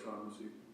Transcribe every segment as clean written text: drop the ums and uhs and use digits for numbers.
time this evening.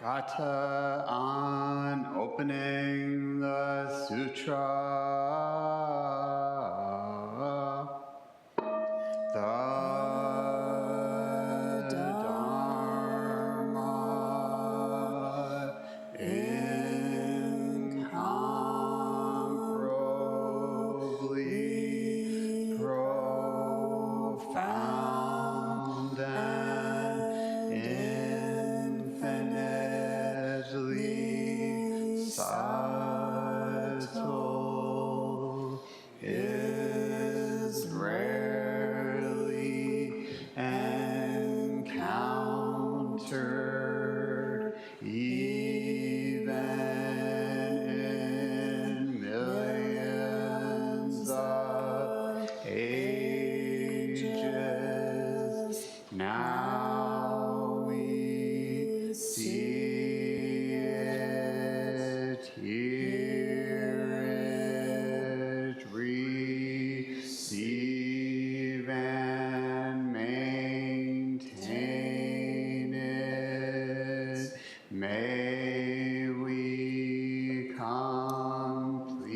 Kata on opening the sutra. The Dharma incomparably profound and infinitely subtle is rarely encountered even in millions of ages. Now we see it, hear it, receive and maintain it. May we completely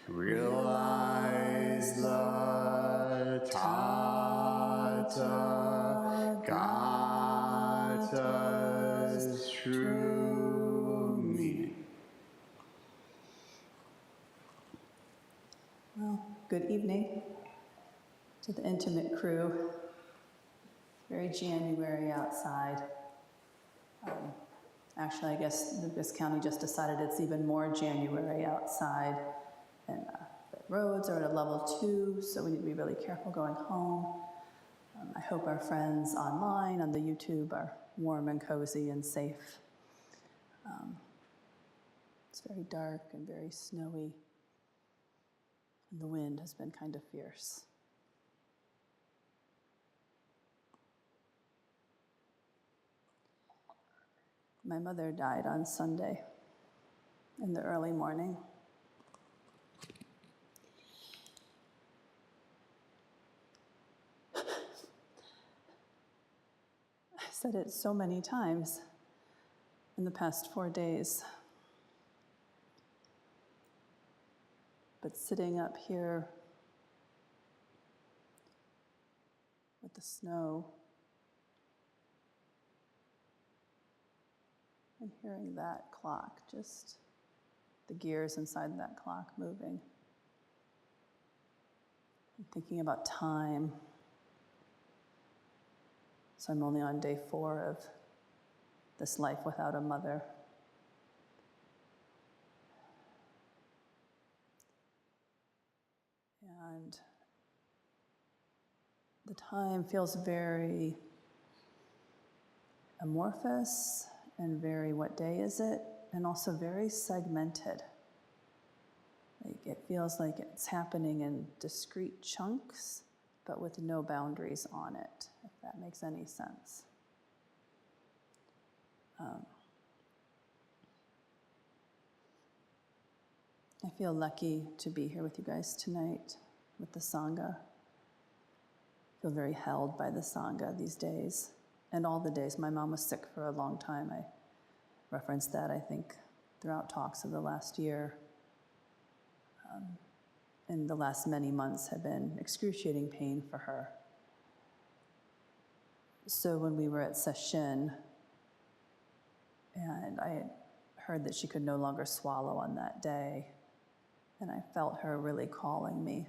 realize the Tathagata's true meaning. Well, good evening to the intimate crew. Very January outside. Actually, I guess Lucas County just decided it's even more January outside, and the roads are at a level 2, so we need to be really careful going home. I hope our friends online on the YouTube are warm and cozy and safe. It's very dark and very snowy, and the wind has been kind of fierce. My mother died on Sunday in the early morning. I said it so many times in the past 4 days. But sitting up here with the snow and hearing that clock, just the gears inside that clock moving, and thinking about time. So I'm only on day 4 of this life without a mother. And the time feels very amorphous and very, what day is it? And also very segmented. Like it feels like it's happening in discrete chunks, but with no boundaries on it, if that makes any sense. I feel lucky to be here with you guys tonight with the Sangha. I feel very held by the Sangha these days, and all the days. My mom was sick for a long time. I referenced that, I think, throughout talks of the last year. And the last many months have been excruciating pain for her. So when we were at session, and I had heard that she could no longer swallow on that day, and I felt her really calling me,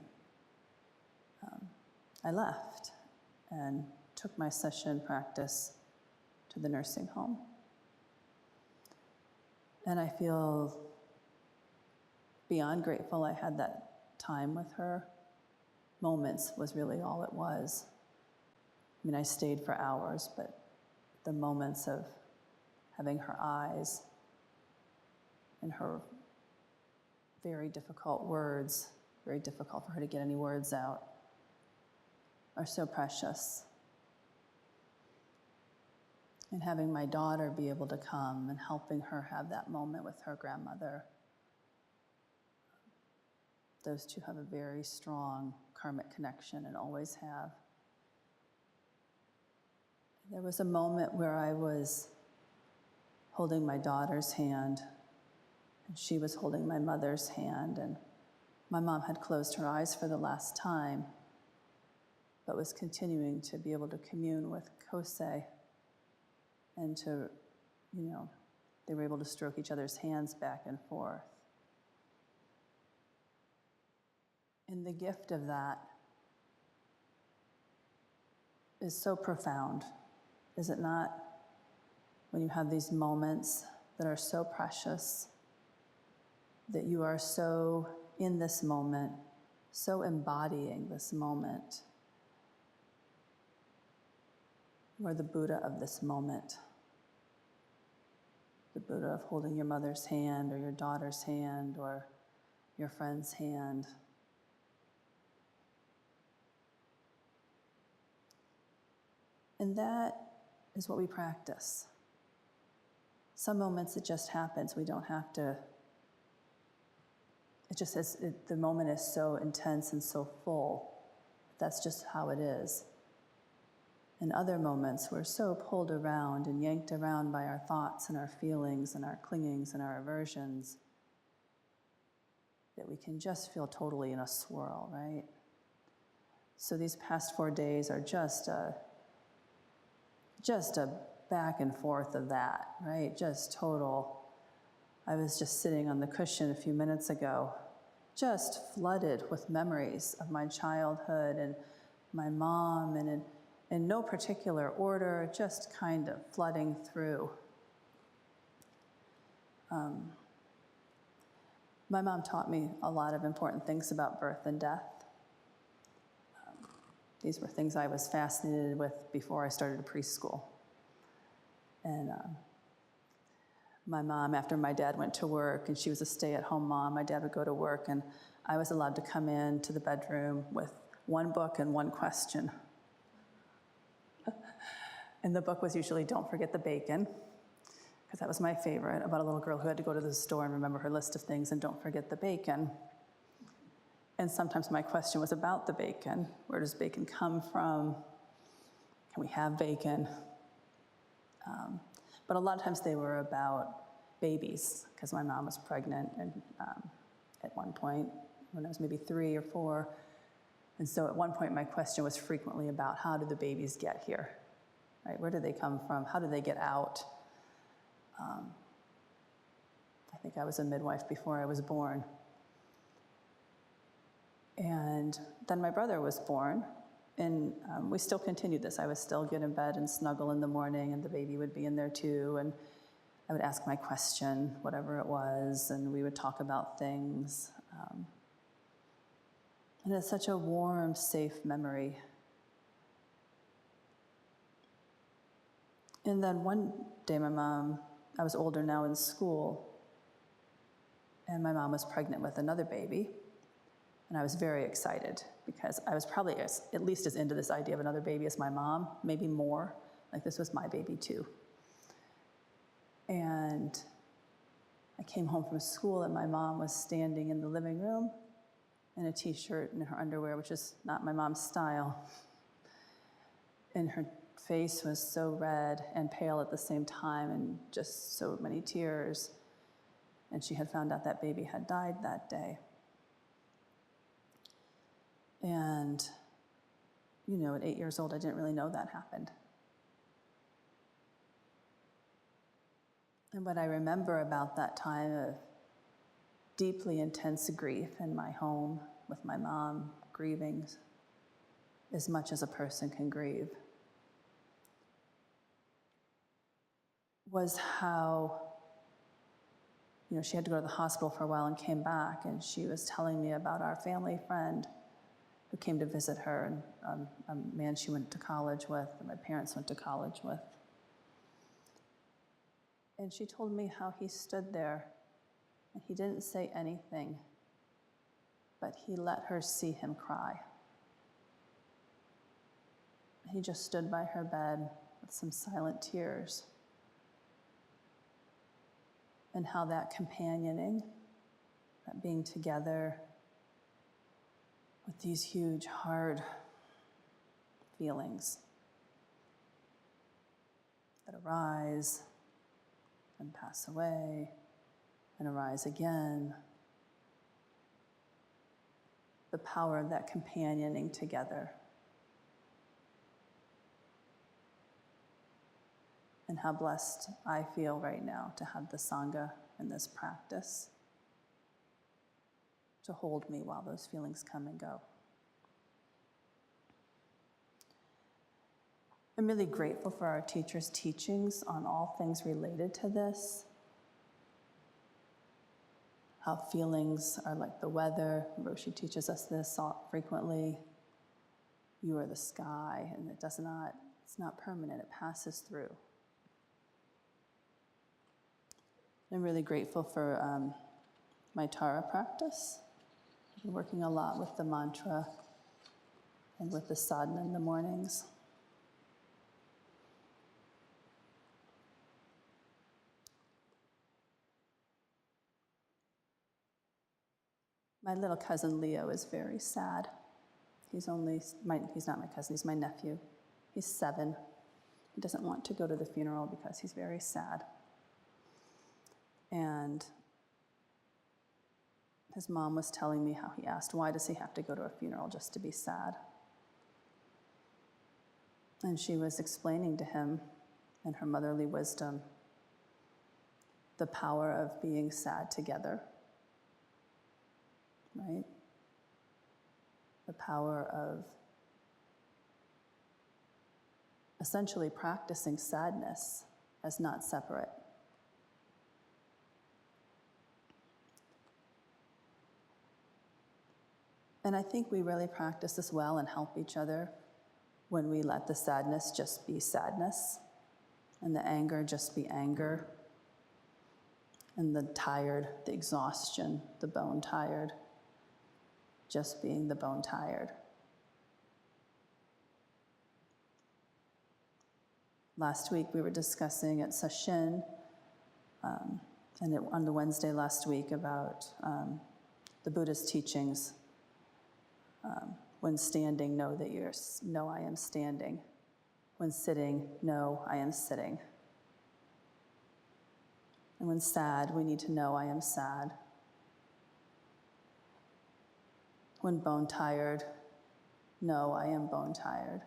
I left and took my session practice to the nursing home. And I feel beyond grateful I had that time with her. Moments was really all it was. I mean, I stayed for hours, but the moments of having her eyes and her very difficult words, very difficult for her to get any words out, are so precious. And having my daughter be able to come and helping her have that moment with her grandmother, those two have a very strong karmic connection and always have. There was a moment where I was holding my daughter's hand, and she was holding my mother's hand, and my mom had closed her eyes for the last time, but was continuing to be able to commune with Kosei and to, they were able to stroke each other's hands back and forth. And the gift of that is so profound, is it not? When you have these moments that are so precious, that you are so in this moment, so embodying this moment. You are the Buddha of this moment. The Buddha of holding your mother's hand or your daughter's hand or your friend's hand. And that is what we practice. Some moments it just happens. We don't have to, it just says the moment is so intense and so full. That's just how it is. In other moments, we're so pulled around and yanked around by our thoughts and our feelings and our clingings and our aversions that we can just feel totally in a swirl, right? So these past 4 days are just a back and forth of that, right? Just total. I was just sitting on the cushion a few minutes ago, just flooded with memories of my childhood and my mom, and in no particular order, just kind of flooding through. My mom taught me a lot of important things about birth and death. These were things I was fascinated with before I started preschool. And my mom, after my dad went to work, and she was a stay-at-home mom, my dad would go to work, and I was allowed to come into the bedroom with one book and one question. And the book was usually Don't Forget the Bacon, because that was my favorite, about a little girl who had to go to the store and remember her list of things and don't forget the bacon. And sometimes my question was about the bacon. Where does bacon come from? Can we have bacon? But a lot of times they were about babies, because my mom was pregnant and at one point when I was maybe 3 or 4. And so at one point my question was frequently about how did the babies get here? Right? Where do they come from? How do they get out? I think I was a midwife before I was born. And then my brother was born, and we still continued this. I would still get in bed and snuggle in the morning, and the baby would be in there too, and I would ask my question, whatever it was, and we would talk about things. And it's such a warm, safe memory. And then one day I was older now in school, and my mom was pregnant with another baby. And I was very excited because I was probably at least as into this idea of another baby as my mom, maybe more. Like this was my baby too. And I came home from school and my mom was standing in the living room in a t-shirt and her underwear, which is not my mom's style. And her face was so red and pale at the same time and just so many tears. And she had found out that baby had died that day. And, at 8 years old, I didn't really know that happened. And what I remember about that time of deeply intense grief in my home with my mom, grieving as much as a person can grieve, was how, she had to go to the hospital for a while and came back, and she was telling me about our family friend who came to visit her, and a man she went to college with, and my parents went to college with. And she told me how he stood there, and he didn't say anything, but he let her see him cry. He just stood by her bed with some silent tears. And how that companioning, that being together, with these huge, hard feelings that arise and pass away and arise again. The power of that companioning together. And how blessed I feel right now to have the Sangha in this practice to hold me while those feelings come and go. I'm really grateful for our teacher's teachings on all things related to this. How feelings are like the weather. Roshi teaches us this frequently. You are the sky, and it's not permanent, it passes through. I'm really grateful for my Tara practice. I've been working a lot with the mantra and with the sadhana in the mornings. My little cousin Leo is very sad. He's not my cousin, he's my nephew. He's 7. He doesn't want to go to the funeral because he's very sad. And his mom was telling me how he asked, why does he have to go to a funeral just to be sad? And she was explaining to him, in her motherly wisdom, the power of being sad together, right? The power of essentially practicing sadness as not separate. And I think we really practice this well and help each other when we let the sadness just be sadness, and the anger just be anger, and the tired, the exhaustion, the bone tired, just being the bone tired. Last week we were discussing at Sesshin, on the Wednesday last week about the Buddhist teachings. When standing, know I am standing. When sitting, know I am sitting. And when sad, we need to know I am sad. When bone tired, know I am bone tired.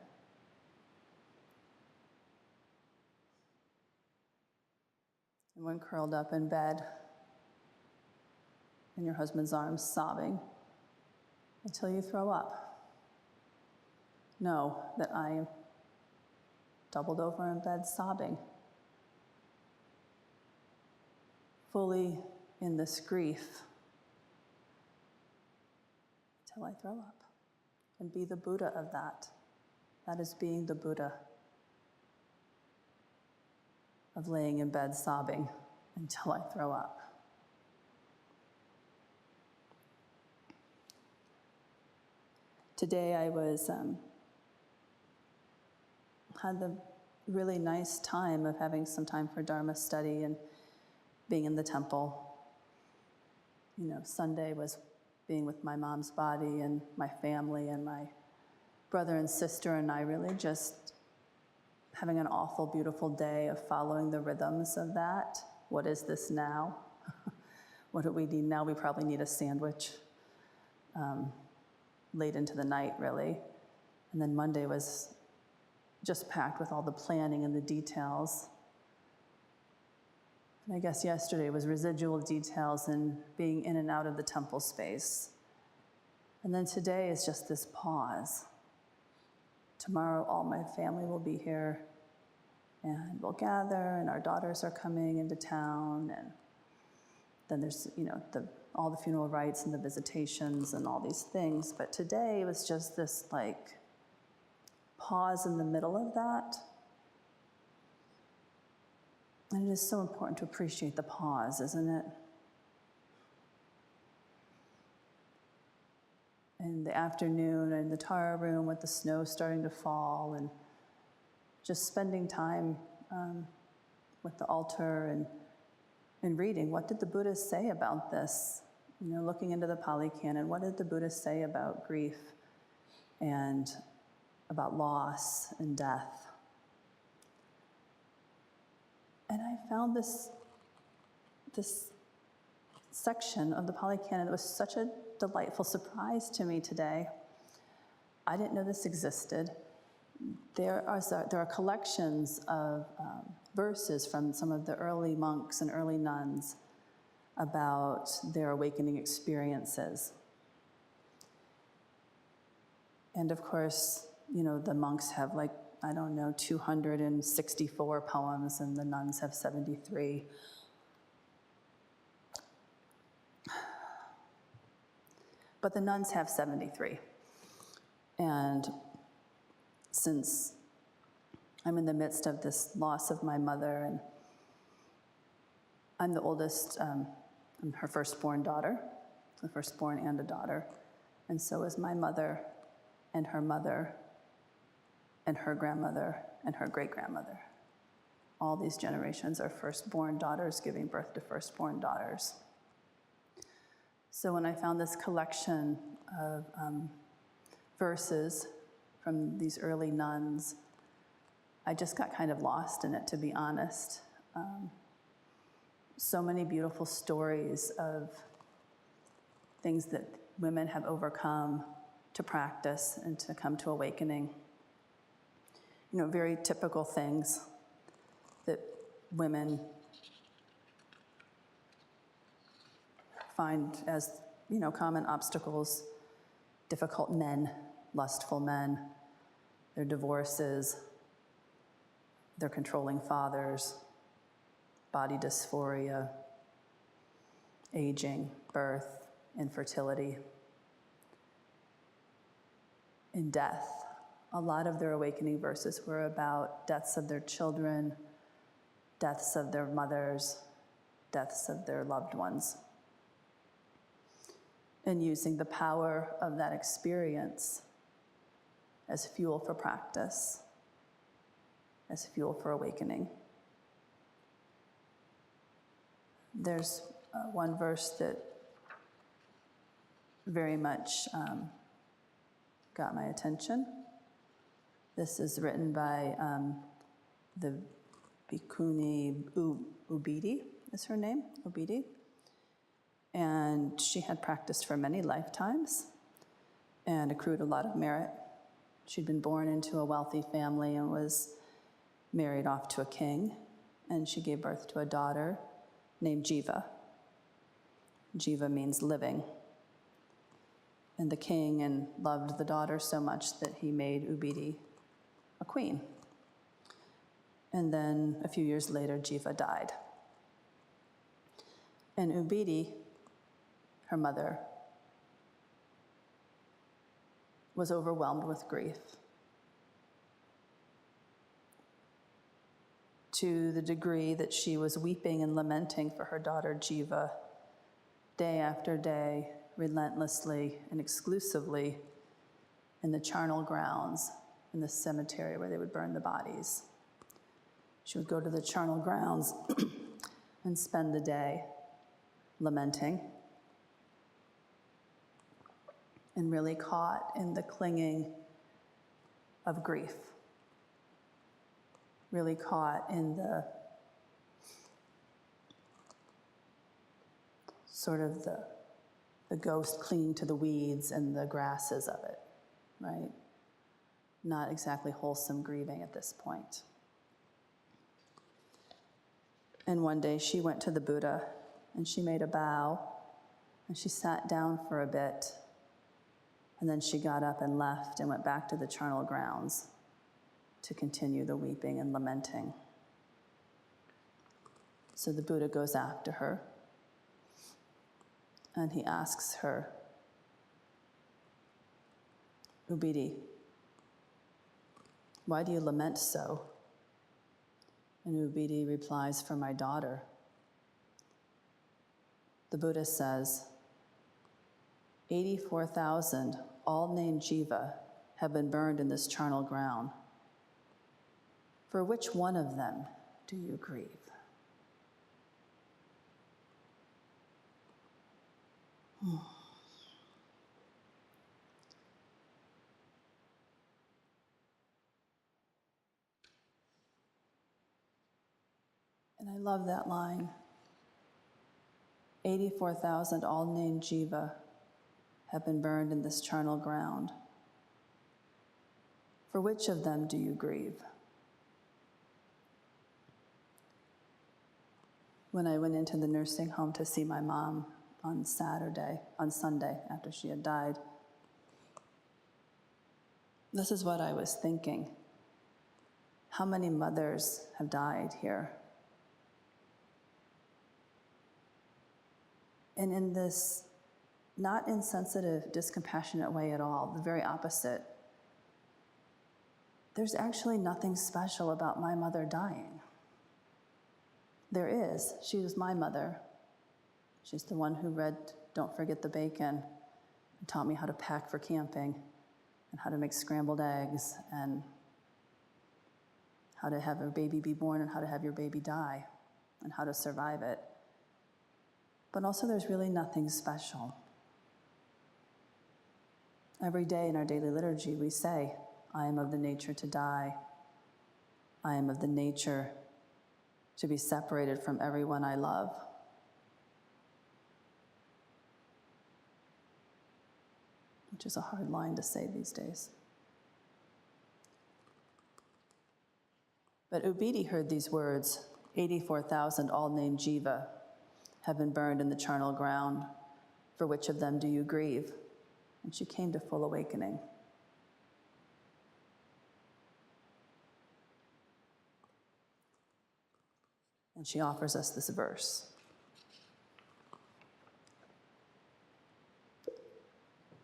And when curled up in bed, in your husband's arms, sobbing until you throw up, know that I am doubled over in bed sobbing, fully in this grief until I throw up, and be the Buddha of that. That is being the Buddha of laying in bed sobbing until I throw up. Today I had the really nice time of having some time for Dharma study and being in the temple. Sunday was being with my mom's body and my family and my brother and sister and I, really just having an awful, beautiful day of following the rhythms of that. What is this now? What do we need now? We probably need a sandwich late into the night, really. And then Monday was just packed with all the planning and the details. And I guess yesterday was residual details and being in and out of the temple space. And then today is just this pause. Tomorrow all my family will be here and we'll gather, and our daughters are coming into town, and then there's all the funeral rites and the visitations and all these things. But today was just this pause in the middle of that. And it is so important to appreciate the pause, isn't it? In the afternoon in the Tara room with the snow starting to fall, and just spending time with the altar and reading, what did the Buddha say about this? Looking into the Pali Canon, what did the Buddha say about grief and about loss and death? And I found this section of the Pali Canon that was such a delightful surprise to me today. I didn't know this existed. There are collections of verses from some of the early monks and early nuns about their awakening experiences. And of course, the monks have 264 poems, and the nuns have 73. But the nuns have 73. And since I'm in the midst of this loss of my mother, and I'm the oldest, I'm her firstborn daughter, the firstborn and a daughter, and so is my mother and her mother and her grandmother and her great-grandmother. All these generations are firstborn daughters giving birth to firstborn daughters. So when I found this collection of verses from these early nuns, I just got kind of lost in it, to be honest. So many beautiful stories of things that women have overcome to practice and to come to awakening. Very typical things that women find as, common obstacles: difficult men, lustful men, their divorces, their controlling fathers, body dysphoria, aging, birth, infertility, and death. A lot of their awakening verses were about deaths of their children, deaths of their mothers, deaths of their loved ones, and using the power of that experience as fuel for practice, as fuel for awakening. There's one verse that very much got my attention. This is written by the Bhikkhuni Ubidi, is her name, Ubidi. And she had practiced for many lifetimes and accrued a lot of merit. She'd been born into a wealthy family and was married off to a king, and she gave birth to a daughter named Jiva. Jiva means living. And the king loved the daughter so much that he made Ubidi a queen. And then a few years later, Jiva died. And Ubidi, her mother, was overwhelmed with grief, to the degree that she was weeping and lamenting for her daughter Jiva day after day, relentlessly and exclusively in the charnel grounds in the cemetery where they would burn the bodies. She would go to the charnel grounds and spend the day lamenting and really caught in the clinging of grief, really caught in the sort of the ghost clinging to the weeds and the grasses of it, right? Not exactly wholesome grieving at this point. And one day she went to the Buddha and she made a bow and she sat down for a bit, and then she got up and left and went back to the charnel grounds to continue the weeping and lamenting. So the Buddha goes after her and he asks her, Ubidi, why do you lament so? And Ubidi replies, for my daughter. The Buddha says, 84,000, all named Jiva, have been burned in this charnel ground. For which one of them do you grieve? And And I love that line. 84,000 all named jiva have been burned in this charnel ground. For which of them do you grieve? When I went into the nursing home to see my mom on Sunday, after she had died, this is what I was thinking. How many mothers have died here? And in this not insensitive, dispassionate way at all, the very opposite, there's actually nothing special about my mother dying. There is. She was my mother. She's the one who read Don't Forget the Bacon and taught me how to pack for camping and how to make scrambled eggs and how to have a baby be born and how to have your baby die and how to survive it. But also there's really nothing special. Every day in our daily liturgy we say, I am of the nature to die. I am of the nature to be separated from everyone I love. Which is a hard line to say these days. But Ubidi heard these words, 84,000 all named jiva have been burned in the charnel ground. For which of them do you grieve? And she came to full awakening. And she offers us this verse.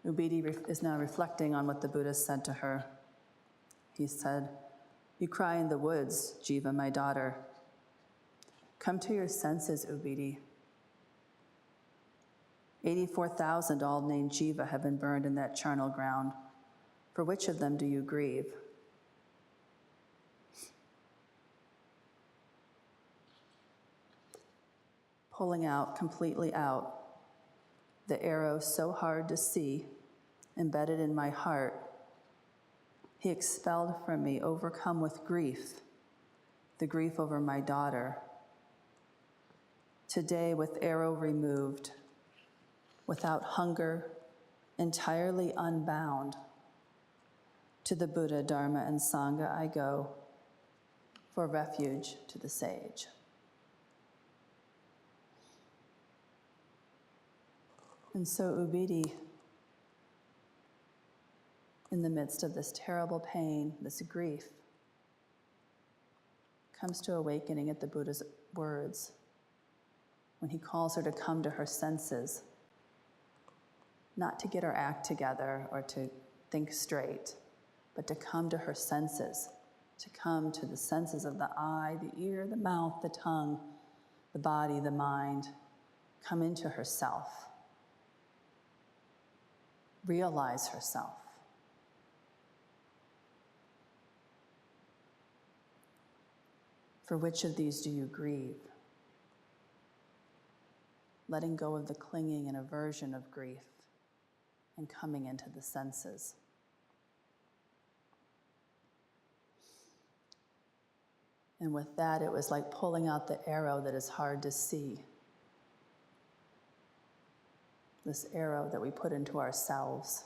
Ubidi is now reflecting on what the Buddha said to her. He said, you cry in the woods, Jiva, my daughter. Come to your senses, Ubidi. 84,000 all named jiva have been burned in that charnel ground. For which of them do you grieve? Pulling out, completely out, the arrow so hard to see, embedded in my heart, he expelled from me, overcome with grief, the grief over my daughter. Today, with arrow removed, without hunger, entirely unbound, to the Buddha, Dharma, and Sangha I go, for refuge to the sage. And so Ubidi, in the midst of this terrible pain, this grief, comes to awakening at the Buddha's words when he calls her to come to her senses, not to get her act together or to think straight, but to come to her senses, to come to the senses of the eye, the ear, the mouth, the tongue, the body, the mind, come into herself, realize herself. For which of these do you grieve? Letting go of the clinging and aversion of grief and coming into the senses. And with that, it was like pulling out the arrow that is hard to see. This arrow that we put into ourselves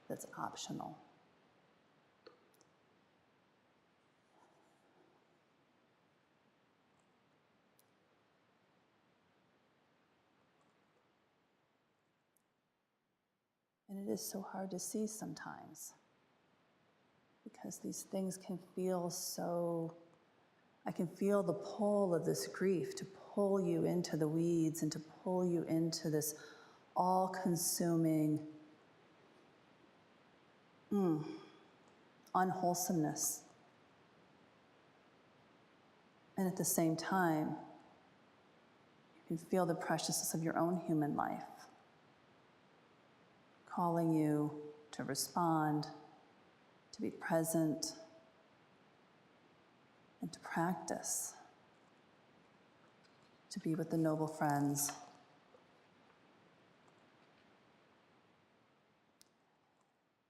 that's optional. And it is so hard to see sometimes because these things can feel so, I can feel the pull of this grief to pull you into the weeds and to pull you into this all-consuming unwholesomeness. And at the same time, you can feel the preciousness of your own human life, calling you to respond, to be present, and to practice, to be with the noble friends.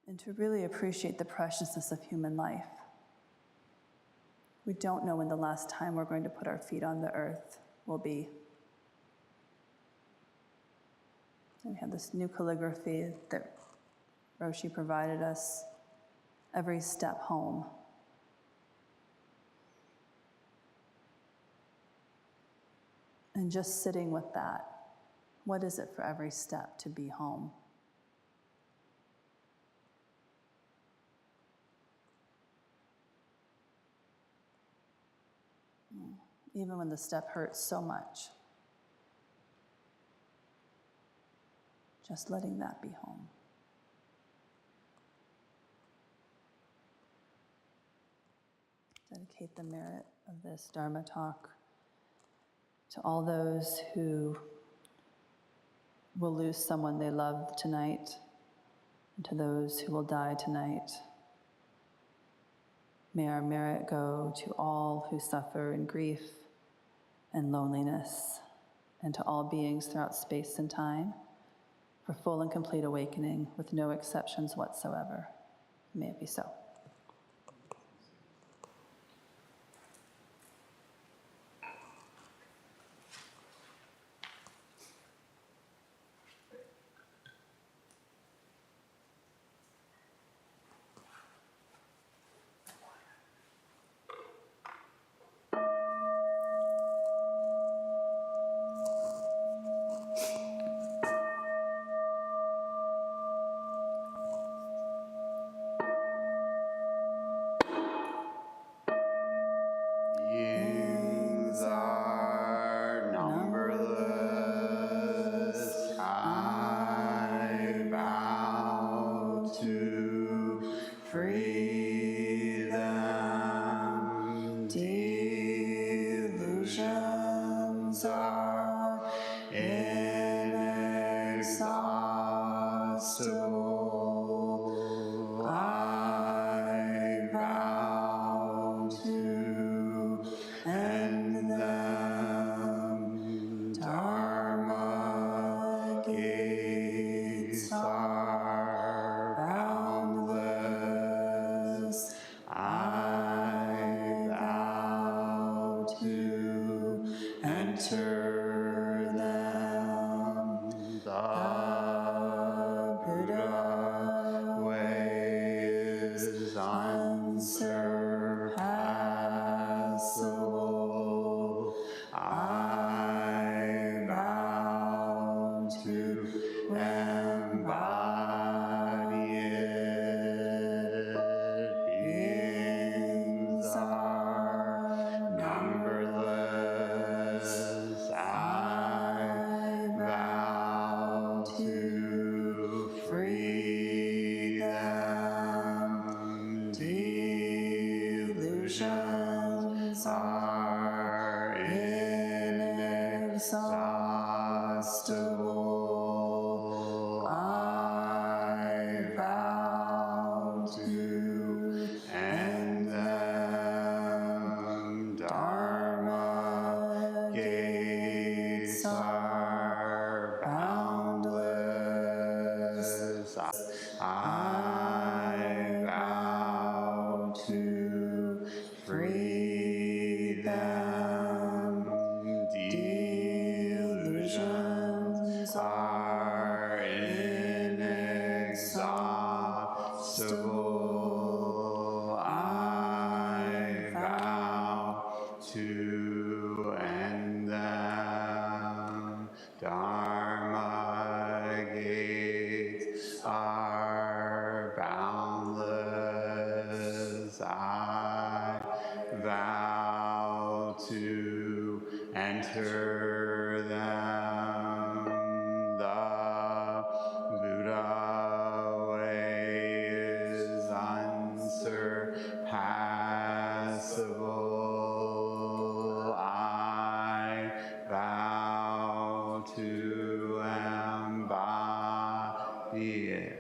And to really appreciate the preciousness of human life. We don't know when the last time we're going to put our feet on the earth will be. And we have this new calligraphy that Roshi provided us, every step home. And just sitting with that, what is it for every step to be home? Even when the step hurts so much, just letting that be home. Dedicate the merit of this Dharma talk to all those who will lose someone they love tonight, and to those who will die tonight. May our merit go to all who suffer in grief and loneliness, and to all beings throughout space and time, for full and complete awakening with no exceptions whatsoever. May it be so. Beings are numberless. I vow to free them. Delusions are inexhaustible. I vow to end them. Dharma gates are boundless. I vow to enter them. The Buddha way is unsurpassable. I vow to embody it. Beings are numberless. I vow to free them. Delusions are inexhaustible. I vow to end them. Dharma gates are boundless. I vow to free them. Delusions are inexhaustible. I vow to end them. Dharma gates are boundless. I vow to enter them. The Buddha way is unsurpassable. I vow to embody it.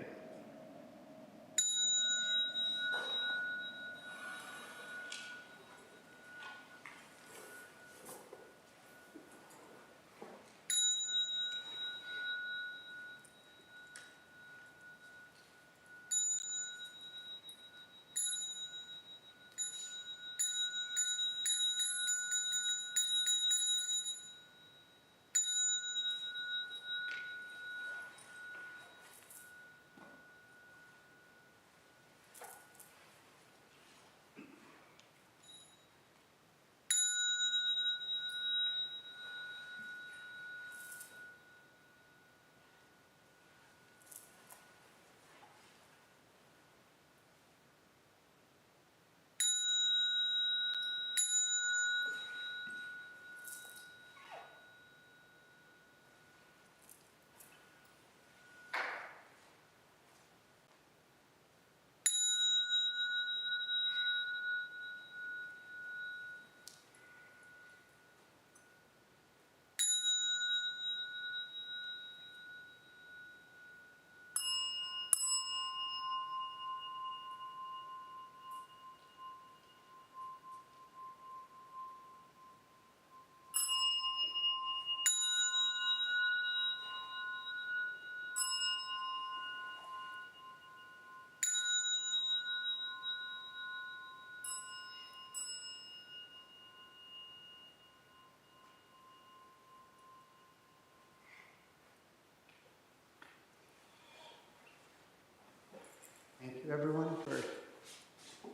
everyone for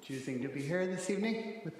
choosing to be here this evening with